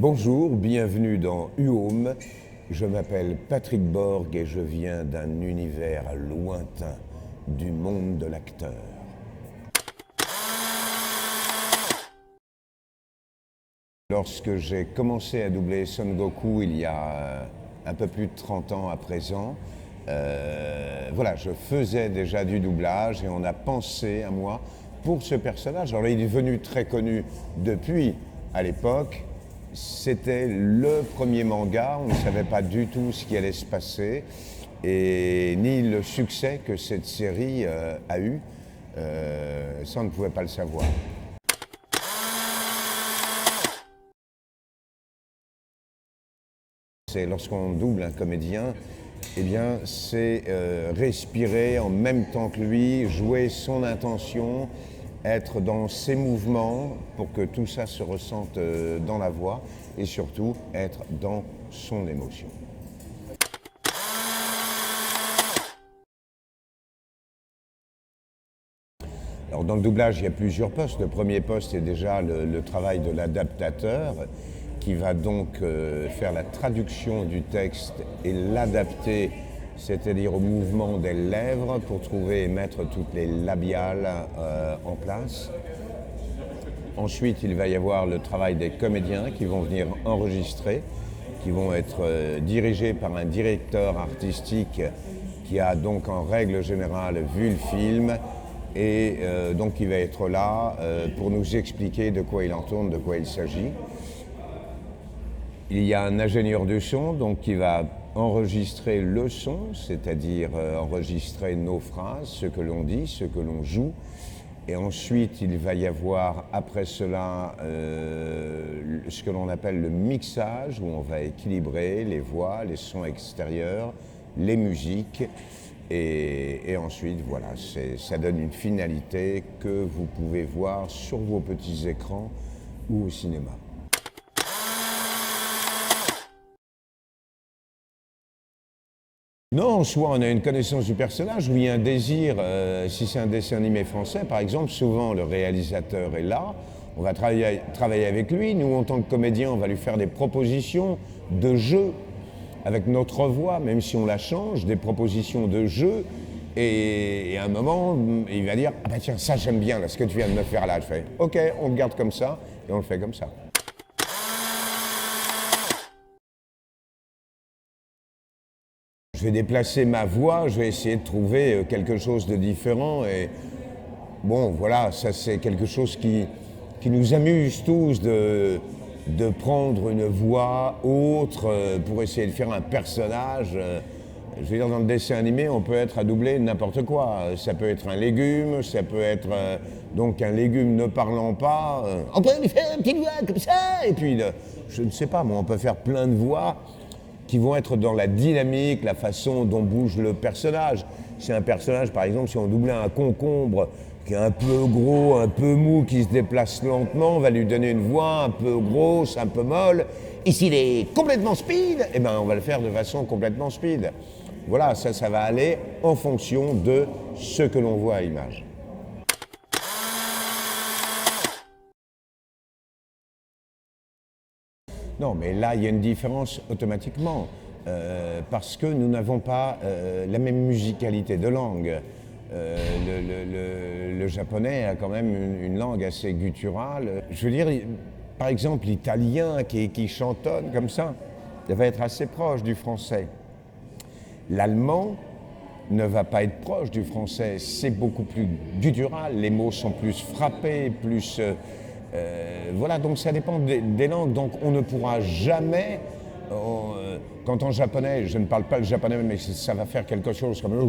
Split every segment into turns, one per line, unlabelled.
Bonjour, bienvenue dans UHome. Je m'appelle Patrick Borg et je viens d'un univers lointain, du monde de l'acteur. Lorsque j'ai commencé à doubler Son Goku il y a un peu plus de 30 ans à présent, je faisais déjà du doublage et on a pensé à moi pour ce personnage. Alors il est devenu très connu depuis à l'époque. C'était le premier manga, on ne savait pas du tout ce qui allait se passer et ni le succès que cette série a eu, ça on ne pouvait pas le savoir. C'est lorsqu'on double un comédien, eh bien c'est respirer en même temps que lui, jouer son intention, être dans ses mouvements pour que tout ça se ressente dans la voix et surtout être dans son émotion. Alors dans le doublage, il y a plusieurs postes. Le premier poste est déjà le travail de l'adaptateur qui va donc faire la traduction du texte et l'adapter, c'est-à-dire au mouvement des lèvres pour trouver et mettre toutes les labiales en place. Ensuite, il va y avoir le travail des comédiens qui vont venir enregistrer, qui vont être dirigés par un directeur artistique qui a donc en règle générale vu le film et donc il va être là pour nous expliquer de quoi il en tourne, de quoi il s'agit. Il y a un ingénieur du son donc qui va enregistrer le son, c'est-à-dire enregistrer nos phrases, ce que l'on dit, ce que l'on joue. Et ensuite, il va y avoir, après cela, ce que l'on appelle le mixage, où on va équilibrer les voix, les sons extérieurs, les musiques. Et ensuite, voilà, ça donne une finalité que vous pouvez voir sur vos petits écrans ou au cinéma. Non, soit on a une connaissance du personnage, ou il y a un désir, si c'est un dessin animé français par exemple, souvent le réalisateur est là, on va travailler avec lui, nous en tant que comédien on va lui faire des propositions de jeu avec notre voix, même si on la change, des propositions de jeu, et à un moment il va dire « Ah bah tiens, ça j'aime bien, là, ce que tu viens de me faire là », je fais « Ok, on le garde comme ça » et on le fait comme ça. Je vais déplacer ma voix, je vais essayer de trouver quelque chose de différent et bon voilà, ça c'est quelque chose qui nous amuse tous de prendre une voix autre pour essayer de faire un personnage. Je veux dire, dans le dessin animé, on peut être à doubler n'importe quoi. Ça peut être un légume, ça peut être donc un légume ne parlant pas. On peut lui faire une petite voix comme ça et puis je ne sais pas, moi on peut faire plein de voix qui vont être dans la dynamique, la façon dont bouge le personnage. C'est un personnage, par exemple, si on doublait un concombre qui est un peu gros, un peu mou, qui se déplace lentement, on va lui donner une voix un peu grosse, un peu molle. Et s'il est complètement speed, eh ben, on va le faire de façon complètement speed. Voilà, ça va aller en fonction de ce que l'on voit à l'image. Non, mais là, il y a une différence automatiquement, parce que nous n'avons pas la même musicalité de langue. Le japonais a quand même une langue assez gutturale. Je veux dire, par exemple, l'italien qui chantonne comme ça, il va être assez proche du français. L'allemand ne va pas être proche du français, c'est beaucoup plus guttural, les mots sont plus frappés, plus... voilà, donc ça dépend des langues, donc on ne pourra jamais, quand en japonais, je ne parle pas le japonais, mais ça va faire quelque chose comme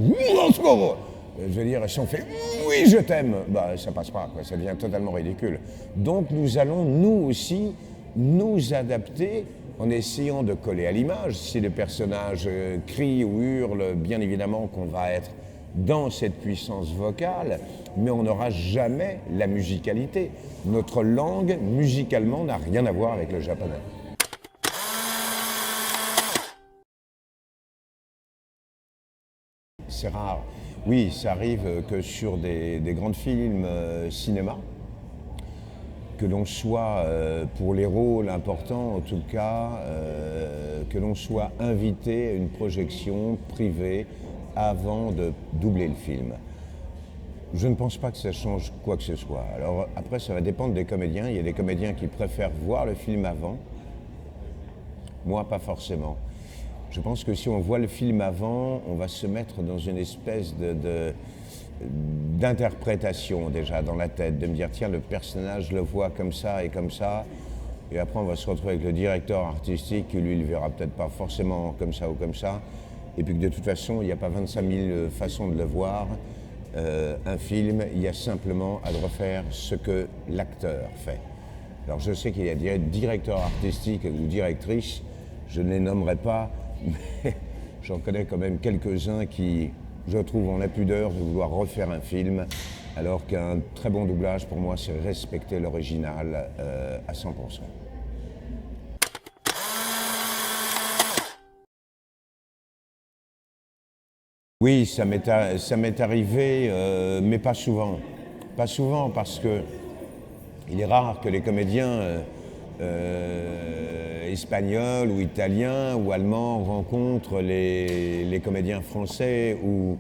je veux dire, si on fait oui je t'aime, bah ça passe pas, quoi, ça devient totalement ridicule. Donc nous allons nous aussi nous adapter en essayant de coller à l'image. Si le personnage crie ou hurle, bien évidemment qu'on va être dans cette puissance vocale, mais on n'aura jamais la musicalité. Notre langue, musicalement, n'a rien à voir avec le japonais. C'est rare. Oui, ça arrive que sur des grands films cinéma, que l'on soit, pour les rôles importants en tout cas, que l'on soit invité à une projection privée avant de doubler le film. Je ne pense pas que ça change quoi que ce soit. Alors après, ça va dépendre des comédiens. Il y a des comédiens qui préfèrent voir le film avant. Moi, pas forcément. Je pense que si on voit le film avant, on va se mettre dans une espèce d'interprétation déjà dans la tête, de me dire tiens, le personnage le voit comme ça, et après on va se retrouver avec le directeur artistique qui lui le verra peut-être pas forcément comme ça ou comme ça, et puis que de toute façon il n'y a pas 25 000 façons de le voir. Un film, il y a simplement à le refaire ce que l'acteur fait. Alors je sais qu'il y a des directeurs artistiques ou directrices, je ne les nommerai pas, mais j'en connais quand même quelques-uns qui, je trouve, ont la pudeur de vouloir refaire un film, alors qu'un très bon doublage, pour moi, c'est respecter l'original à 100%. Oui, ça m'est arrivé, mais pas souvent. Pas souvent, parce que il est rare que les comédiens espagnols ou italiens ou allemands rencontrent les comédiens français ou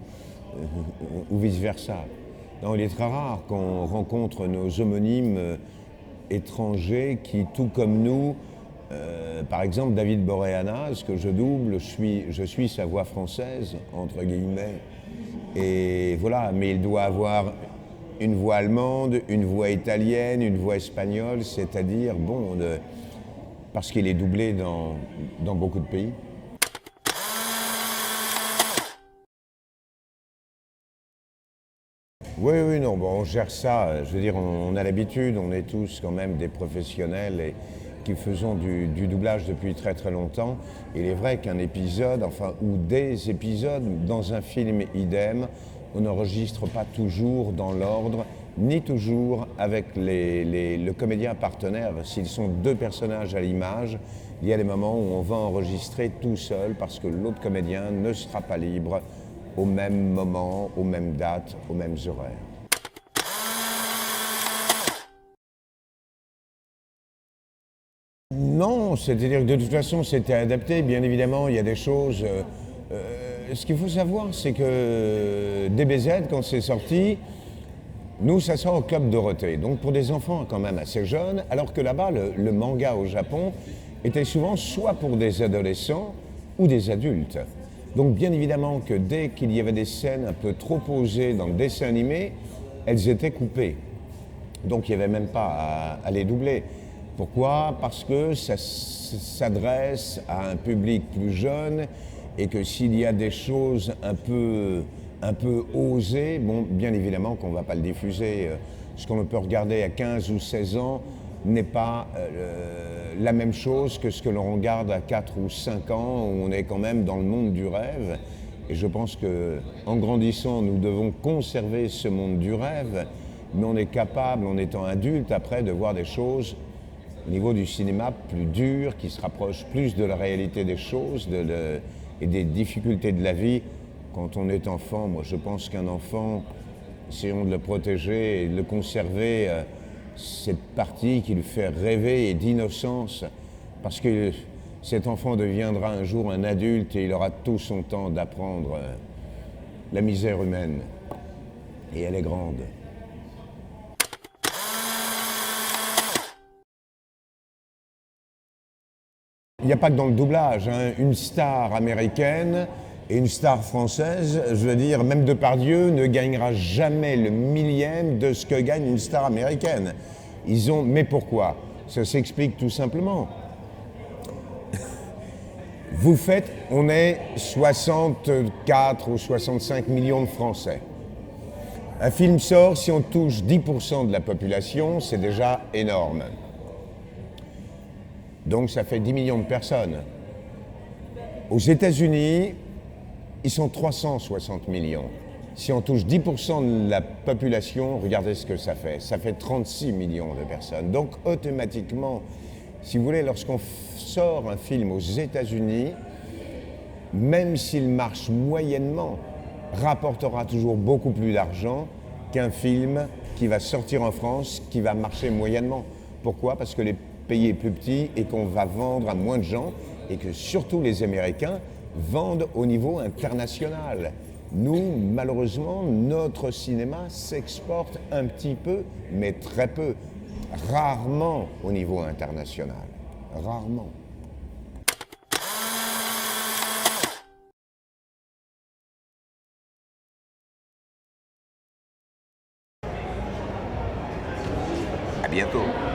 vice-versa. Non, il est très rare qu'on rencontre nos homonymes étrangers qui, tout comme nous, par exemple David Boreanaz, que je double, je suis sa voix française, entre guillemets, et voilà, mais il doit avoir une voix allemande, une voix italienne, une voix espagnole, c'est-à-dire, bon, parce qu'il est doublé dans beaucoup de pays. Oui, oui, non, bon, on gère ça, je veux dire, on a l'habitude, on est tous quand même des professionnels et qui faisons du doublage depuis très très longtemps. Il est vrai qu'un épisode, enfin, ou des épisodes, dans un film idem, on n'enregistre pas toujours dans l'ordre, ni toujours avec le comédien partenaire. S'ils sont deux personnages à l'image, il y a des moments où on va enregistrer tout seul parce que l'autre comédien ne sera pas libre au même moment, aux mêmes dates, aux mêmes horaires. Non, c'est-à-dire que de toute façon, c'était adapté. Bien évidemment, il y a des choses. Ce qu'il faut savoir, c'est que DBZ, quand c'est sorti, nous, ça sort au Club Dorothée. Donc pour des enfants quand même assez jeunes, alors que là-bas, le manga au Japon était souvent soit pour des adolescents ou des adultes. Donc bien évidemment que dès qu'il y avait des scènes un peu trop osées dans le dessin animé, elles étaient coupées. Donc il n'y avait même pas à les doubler. Pourquoi? Parce que ça s'adresse à un public plus jeune et que s'il y a des choses un peu osées, bon, bien évidemment qu'on ne va pas le diffuser. Ce qu'on peut regarder à 15 ou 16 ans n'est pas la même chose que ce que l'on regarde à 4 ou 5 ans, où on est quand même dans le monde du rêve. Et je pense qu'en grandissant, nous devons conserver ce monde du rêve, mais on est capable, en étant adulte, après, de voir des choses au niveau du cinéma plus dur, qui se rapproche plus de la réalité des choses et des difficultés de la vie. Quand on est enfant, moi je pense qu'un enfant, essayons de le protéger et de le conserver, cette partie qui lui fait rêver et d'innocence, parce que cet enfant deviendra un jour un adulte et il aura tout son temps d'apprendre la misère humaine. Et elle est grande. Il n'y a pas que dans le doublage, hein. Une star américaine et une star française, je veux dire, même Depardieu ne gagnera jamais le millième de ce que gagne une star américaine. Mais pourquoi? Ça s'explique tout simplement. On est 64 ou 65 millions de Français. Un film sort, si on touche 10% de la population, c'est déjà énorme. Donc ça fait 10 millions de personnes. Aux États-Unis, ils sont 360 millions. Si on touche 10% de la population, regardez ce que ça fait. Ça fait 36 millions de personnes. Donc automatiquement, si vous voulez, lorsqu'on sort un film aux États-Unis, même s'il marche moyennement, rapportera toujours beaucoup plus d'argent qu'un film qui va sortir en France, qui va marcher moyennement. Pourquoi? Parce que le pays est plus petit et qu'on va vendre à moins de gens et que surtout les Américains vendent au niveau international. Nous, malheureusement, notre cinéma s'exporte un petit peu, mais très peu, rarement au niveau international. Rarement. À bientôt.